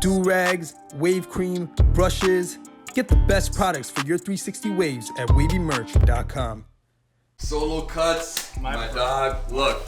Do-rags, wave cream, brushes. Get the best products for your 360 waves at wavymerch.com. Solo cuts, my dog. Look,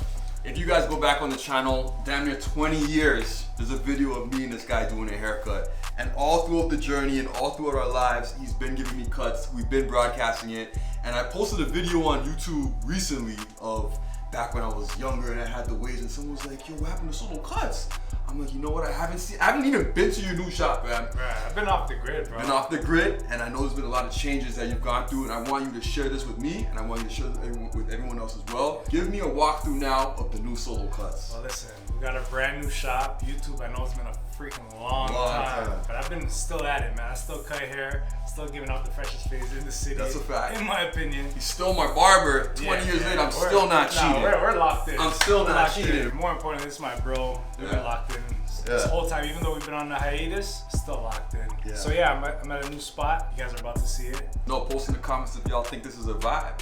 if you guys go back on the channel, damn near 20 years, there's a video of me and this guy doing a haircut. And all throughout the journey and all throughout our lives, he's been giving me cuts. We've been broadcasting it. And I posted a video on YouTube recently of back when I was younger and I had the waves, and someone was like, yo, what happened to Solo Cuts? I'm like, you know what, I haven't even been to your new shop, man. Right, I've been off the grid, bro. Been off the grid, and I know there's been a lot of changes that you've gone through, and I want you to share this with me, and I want you to share it with everyone else as well. Give me a walkthrough now of the new Solo Cuts. Well, listen, we got a brand new shop. YouTube, I know it's been a freaking long time, but I've been still at it, man. I still cut hair, still giving out the freshest fades in the city. That's a fact. In my opinion. He's still my barber. 20 years later, I'm still not cheating. We're locked in. I'm still not cheating. More importantly, this is my bro. We've been locked in. This whole time, even though we've been on a hiatus, still locked in. Yeah. So yeah, I'm at a new spot. You guys are about to see it. No, post in the comments if y'all think this is a vibe.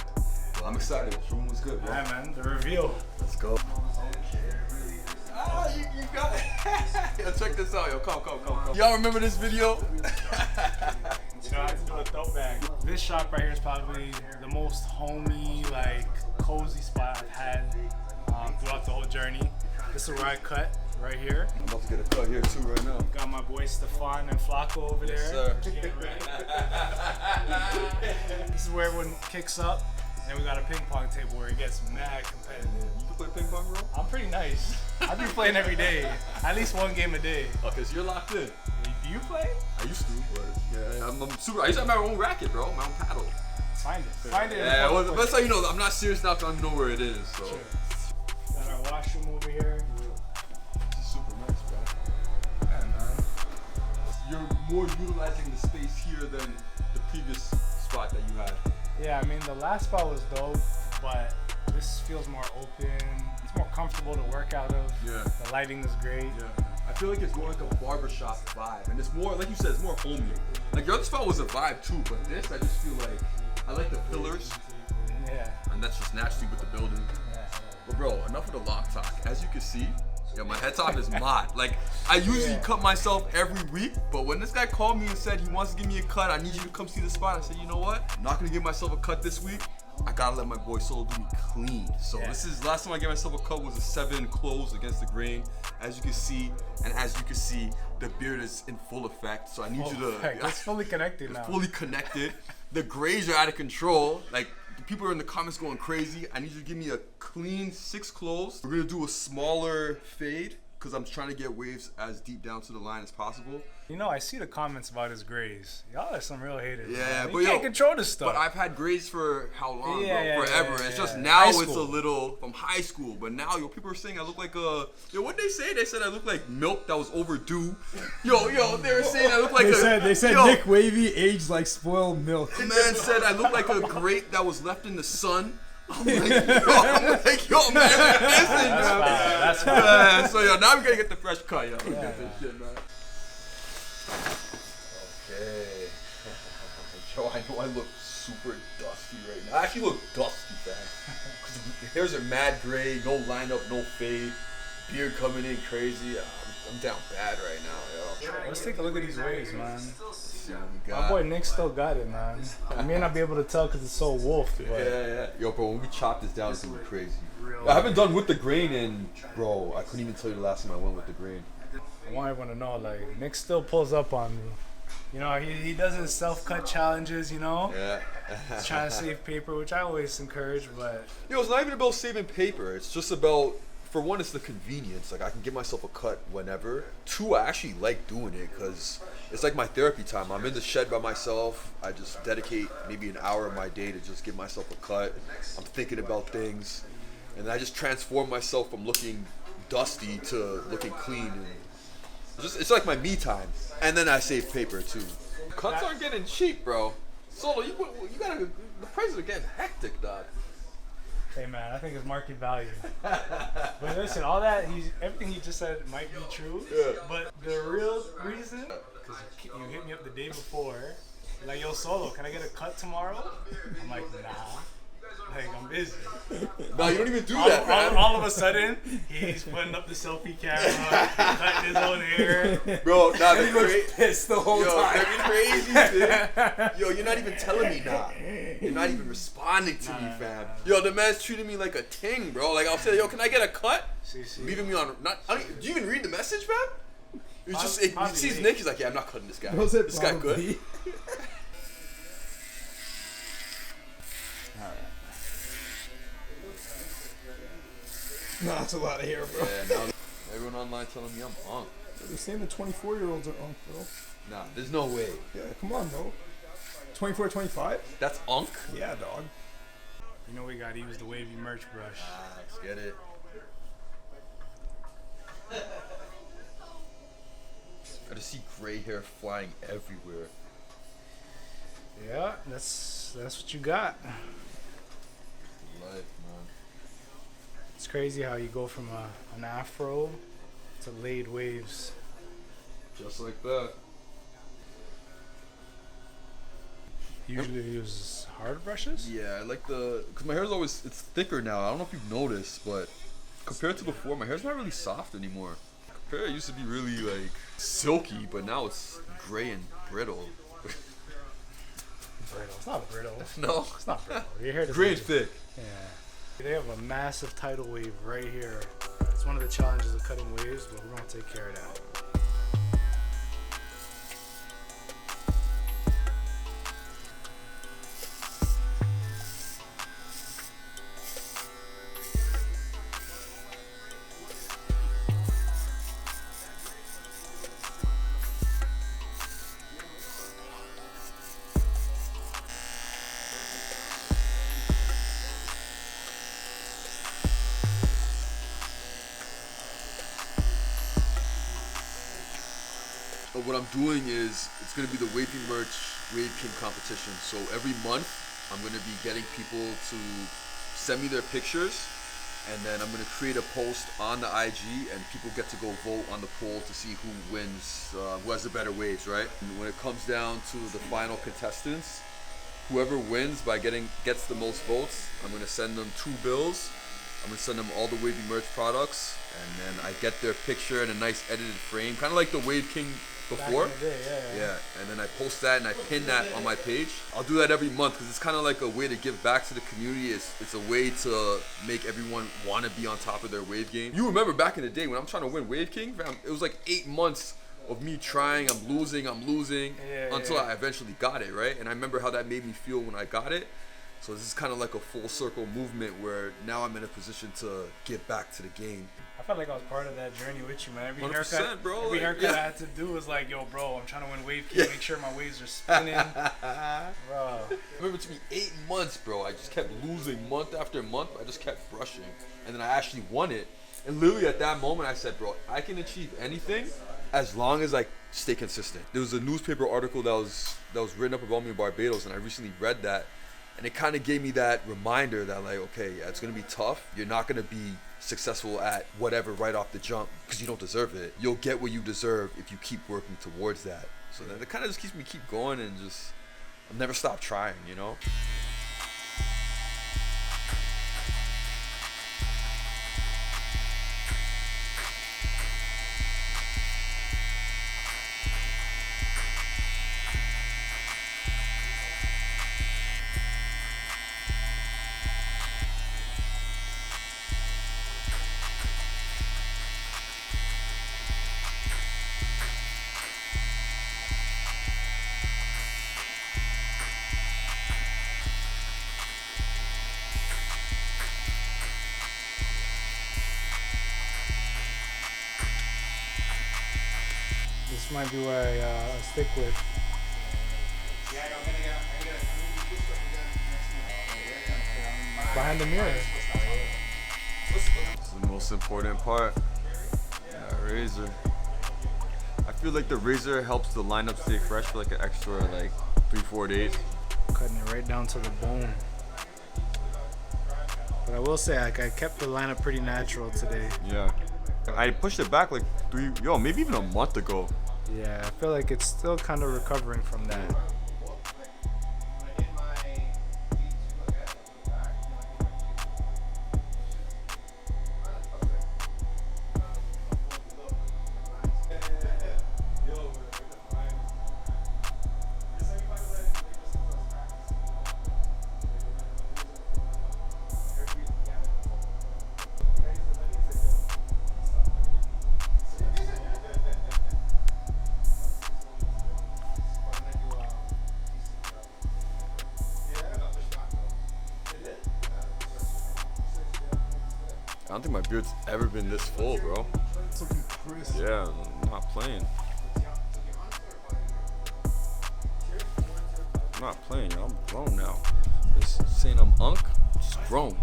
Well, I'm excited. This room was good, bro. Yeah, man, the reveal. Let's go. Oh, you got it. Yo, check this out, yo. Come. Y'all remember this video? You know, I had to do a throwback. This shop right here is probably the most homey, like, cozy spot I've had throughout the whole journey. This is where I cut, right here. I'm about to get a cut here too right now. Got my boy Stefan and Flacco over there. Yes, sir. This is where everyone kicks up. And we got a ping pong table where it gets mad competitive. You can play ping pong, bro? I'm pretty nice. I be playing every day. At least one game a day. Okay, so you're locked in. Do you play? I used to, but yeah, I'm super. I used to have my own racket, bro. My own paddle. Find it. Yeah, well, that's how you know. I'm not serious enough to know where it is. So. Sure. Got our washroom over here. This is super nice, bro. Yeah, man. You're more utilizing the space here than the previous spot that you had. Yeah, I mean, the last spot was dope, but this feels more open. It's more comfortable to work out of. Yeah. The lighting is great. Yeah. I feel like it's more like a barbershop vibe, and it's more, like you said, it's more homey. Like your other spot was a vibe too, but this, I just feel like, I like the pillars. Yeah. And that's just naturally with the building. Yeah. But bro, enough of the lock talk. As you can see, yo, my head top is mod. Like, I usually cut myself every week, but when this guy called me and said he wants to give me a cut, I need you to come see the spot, I said, you know what? I'm not gonna give myself a cut this week. I gotta let my boy Solo do me clean. So this is, last time I gave myself a cut was a 7 close against the grain. As you can see, the beard is in full effect. So I need you to, It's fully connected now. fully connected. The grays are out of control. Like, people are in the comments going crazy. I need you to give me a clean 6 close. We're gonna do a smaller fade because I'm trying to get waves as deep down to the line as possible. You know, I see the comments about his grays. Y'all are some real haters. Yeah, man. but you can't control this stuff. But I've had grays for how long, Yeah, bro? Forever. yeah, It's just yeah. now High it's a school. little from high school. But now, yo, people are saying I look like a. Yo, what'd they say? They said I look like milk that was overdue. Yo, they were saying I look like They said yo, Nick Wavy aged like spoiled milk. the man said I look like a grape that was left in the sun. I'm like, yo, man, listen, bro. That's fine. So, yo, now we gotta get the fresh cut, yo. Get this shit, man. Okay. Yo, I know I look super dusty right now. I actually look dusty, fam. Because the hairs are mad gray, no lineup, no fade. Beard coming in crazy. I'm down bad right now, yo. Let's take a look at these waves, man. See what we My got. boy Nick still got it, man. I may not be able to tell because it's so wolfed, but Yeah. Yo, bro, when we chop this down, it's gonna be crazy. I haven't done with the grain in, bro, I couldn't even tell you the last time I went with the grain. I want everyone to know, like, Nick still pulls up on me. You know, he does his self-cut challenges, you know? Yeah. He's trying to save paper, which I always encourage, but... Yo, it's not even about saving paper. It's just about, for one, it's the convenience. Like, I can give myself a cut whenever. 2, I actually like doing it because it's like my therapy time. I'm in the shed by myself. I just dedicate maybe an hour of my day to just give myself a cut. I'm thinking about things. And I just transform myself from looking dusty to looking clean. And it's like my me time. And then I save paper, too. Cuts aren't getting cheap, bro. Solo, you gotta, the prices are getting hectic, dog. Hey man, I think it's market value. But listen, everything he just said might be true. Yeah. But the real reason, because you hit me up the day before, like, yo, Solo, can I get a cut tomorrow? I'm like, nah. Like, I'm busy. No, you don't even do that, man. All of a sudden, he's putting up the selfie camera, cutting his own hair. Bro, nah, the Pissed the whole time. the crazy thing. Yo, you're not even telling me nah. You're not even responding to me, fam. Yo, the man's treating me like a ting, bro. Like, I'll say, yo, can I get a cut? Leaving me on. Do you even read the message, fam? It's just, he sees Nick, he's like, yeah, I'm not cutting this guy. This guy good. No, that's a lot of hair, bro. Yeah, now everyone online telling me I'm unk. They're saying the 24-year-olds are unk, bro. Nah, there's no way. Yeah, come on, bro. 24, 25? That's unk? Yeah, dog. You know we gotta use the wavy merch brush. Let's get it. I just see gray hair flying everywhere. Yeah, that's what you got. Life, man. It's crazy how you go from an afro to laid waves. Just like that. Usually use hard brushes. Yeah, I like cause my hair's always, it's thicker now. I don't know if you've noticed, but compared to before, my hair's not really soft anymore. It used to be really like silky, but now it's gray and brittle. Brittle. It's not brittle. No, It's not brittle. Your hair doesn't gray and do- thick. Yeah. They have a massive tidal wave right here. It's one of the challenges of cutting waves, but we're gonna take care of that. What I'm doing is, it's going to be the Wavy Merch Wave King competition. So every month, I'm going to be getting people to send me their pictures, and then I'm going to create a post on the IG, and people get to go vote on the poll to see who wins, who has the better waves, right? And when it comes down to the final contestants, whoever wins by gets the most votes, I'm going to send them 2 bills. I'm going to send them all the Wavy Merch products, and then I get their picture in a nice edited frame, kind of like the Wave King before. Back in the day, yeah. And then I post that and I pin that on my page. I'll do that every month because it's kind of like a way to give back to the community. It's a way to make everyone want to be on top of their wave game. You remember back in the day when I'm trying to win Wave King, fam, it was like 8 months of me trying, I'm losing until I eventually got it, right? And I remember how that made me feel when I got it. So this is kind of like a full circle movement where now I'm in a position to get back to the game. I felt like I was part of that journey with you, man. Every 100%, haircut, bro. Every haircut I had to do was like, yo, bro, I'm trying to win Wave King. Make sure my waves are spinning. Bro. I remember it took me 8 months, bro. I just kept losing month after month. I just kept brushing. And then I actually won it. And literally at that moment, I said, bro, I can achieve anything as long as I stay consistent. There was a newspaper article that was written up about me in Barbados, and I recently read that. And it kind of gave me that reminder that, like, okay, yeah, it's going to be tough. You're not going to be successful at whatever right off the jump because you don't deserve it. You'll get what you deserve if you keep working towards that. So then it kind of just keeps me keep going and just I'll never stop trying, you know? This might be where I stick with. Behind the mirror. This is the most important part. Yeah, razor. I feel like the razor helps the lineup stay fresh for like an extra like 3-4 days. Cutting it right down to the bone. But I will say, like, I kept the lineup pretty natural today. Yeah. I pushed it back like maybe even a month ago. Yeah, I feel like it's still kind of recovering from that. don't think my beard's ever been this full, bro. It's looking crisp. Yeah, I'm not playing. I'm not playing, yo. I'm grown now. This saying I'm unk, just grown.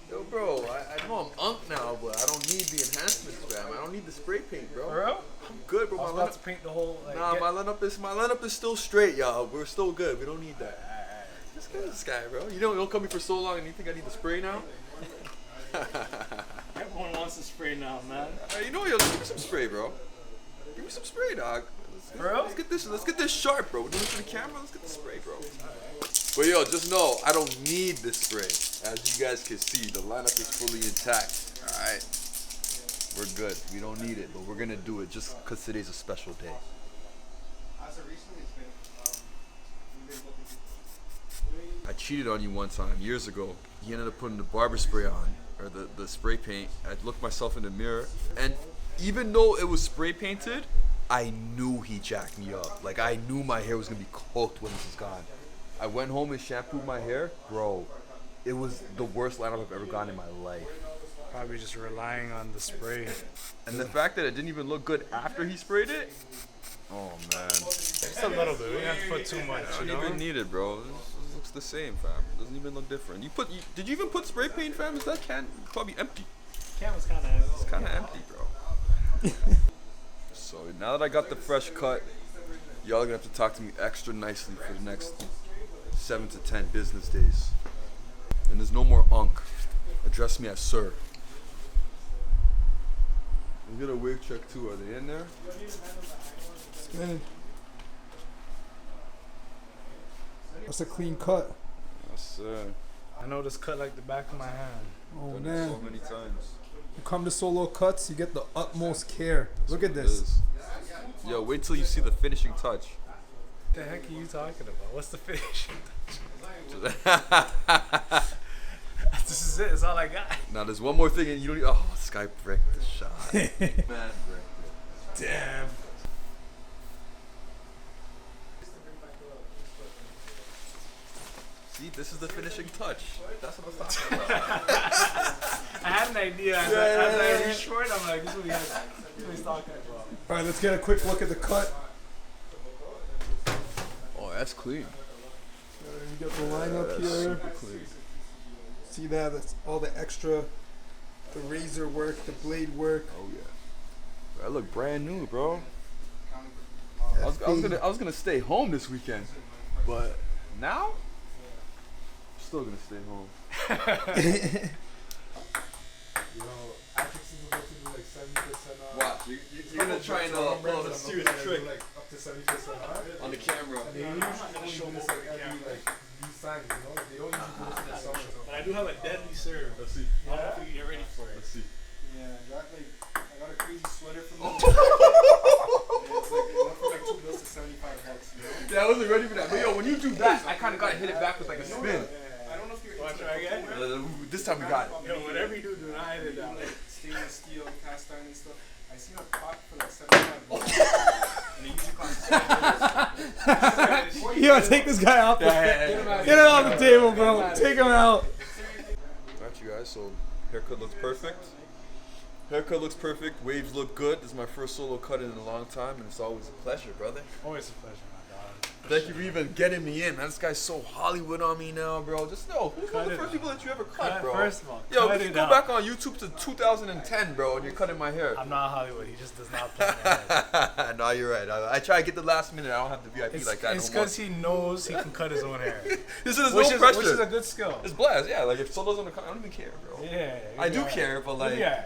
Yo, bro, I know I'm unk now, but I don't need the enhancements, fam. I don't need the spray paint, bro. For real? I'm good, bro. I was about to paint the whole. Like, Nah, my lineup is still straight, y'all. We're still good. We don't need that. Just get this guy, bro. You don't come me for so long, and you think I need the spray now? Everyone wants to spray now, man. You know, yo, give me some spray, bro. Give me some spray, dog. Let's get this sharp, bro. We're doing it for the camera. Let's get the spray, bro. But yo, just know I don't need this spray. As you guys can see, the lineup is fully intact. All right, we're good. We don't need it, but we're gonna do it just because today's a special day. I cheated on you one time years ago. He ended up putting the barber spray on, or the spray paint. I looked myself in the mirror, and even though it was spray painted, I knew he jacked me up. Like, I knew my hair was gonna be cooked when this is gone. I went home and shampooed my hair, bro. It was the worst lineup I've ever gotten in my life. Probably just relying on the spray. And the fact that it didn't even look good after he sprayed it, oh man. Just a little bit. We didn't have to put too much. I don't even need it, bro. This looks the same, fam. It doesn't even look different. Did you even put spray paint, fam? Is that can probably empty? Can was kind of. It's kind of empty, bro. So now that I got the fresh cut, y'all are gonna have to talk to me extra nicely for the next 7 to 10 business days. And there's no more unk. Address me as sir. We get a wig check too. Are they in there? Spinning. That's a clean cut. Yes, sir. I know this cut like the back of my hand. Oh Done it man. so many times. You come to solo cuts, you get the utmost care. Look at It this. is. Yo, wait till you see the finishing touch. What the heck are you talking about? What's the finishing touch? This is it. It's all I got. Now there's one more thing, and you don't. Oh, this guy bricked the shot. Man, bricked it. Damn. See, this is the finishing touch. That's what I was talking about. I had an idea. As I reached for it, I'm like, this is what he's talking about. All right, let's get a quick look at the cut. Oh, that's clean. You get the line up That's here. super clean. See that? That's all the extra, the razor work, the blade work. Oh yeah. That look brand new, bro. I was gonna stay home this weekend, but now I'm still gonna stay home. Yo, I think she's about to do like 70% off. Watch, you're gonna try and pull out a serious trick Like up to 70% off. on the camera. They usually show this like every like these signs, you know? They don't usually do this in the summer. But I do have a deadly serve. Let's see. I don't know if you can get ready for it. Let's see. Yeah, I got a crazy sweater from them. It's like it went from like $2 to $75, you know? Yeah, I wasn't ready for that. But yo, when you do that, I kind of gotta hit it back with like a spin. I don't know if you're Want to try again? This time we got it. Yo, whatever you do, do not hit it down. like stainless steel, cast iron and stuff. I seen a pot for like $75. And they usually cost Yo, take this guy out. Get him off the table, bro. Take him out. Alright, you guys, so haircut looks perfect. Haircut looks perfect. Waves look good. This is my first solo cut in a long time, and it's always a pleasure, brother. Always a pleasure, my dog. Thank you for even getting me in, man. This guy's so Hollywood on me now, bro. Just know, who's one of the Cut first it people that you ever cut, bro? First of all, Yo, cut we can it go out. back on YouTube to 2010, bro, and you're cutting my hair. I'm not Hollywood. He just does not play my head. No, you're right. I try to get the last minute. I don't have the VIP like that It's no more. because he knows he can cut his own hair. This is Which no is pressure. a good skill. It's blast, yeah. Like if solo's on the cut, I don't even care, bro. Yeah. I do care, but like, Yeah.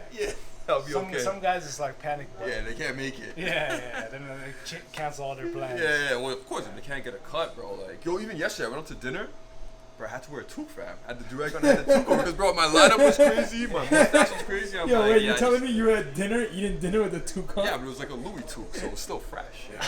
I'll be okay. Some guys just like panic. Button. Yeah, they can't make it. Yeah. Then they cancel all their plans. Yeah. Well, of course, if they can't get a cut, bro. Like, yo, even yesterday, I went out to dinner. Bro, I had to wear a toque, fam. I had the do-rag on, I had the toque on because, bro, my lineup was crazy. My mustache was crazy. I'm Yo, like, wait, yeah, you're telling me you were at dinner, eating dinner with a toucan? Yeah, but it was like a Louis toque, so it was still fresh. You know?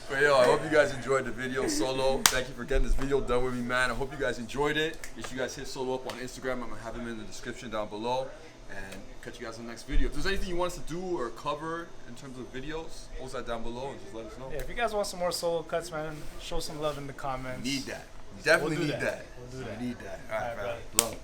But yo, I hope you guys enjoyed the video solo. Thank you for getting this video done with me, man. I hope you guys enjoyed it. If you guys hit solo up on Instagram, I'm gonna have him in the description down below. and catch you guys in the next video. If there's anything you want us to do or cover in terms of videos, post that down below and just let us know. Yeah, if you guys want some more solo cuts, man, show some love in the comments. Need that. Definitely We'll do need that. We'll do that. We need that. All right, All right, bro. Love.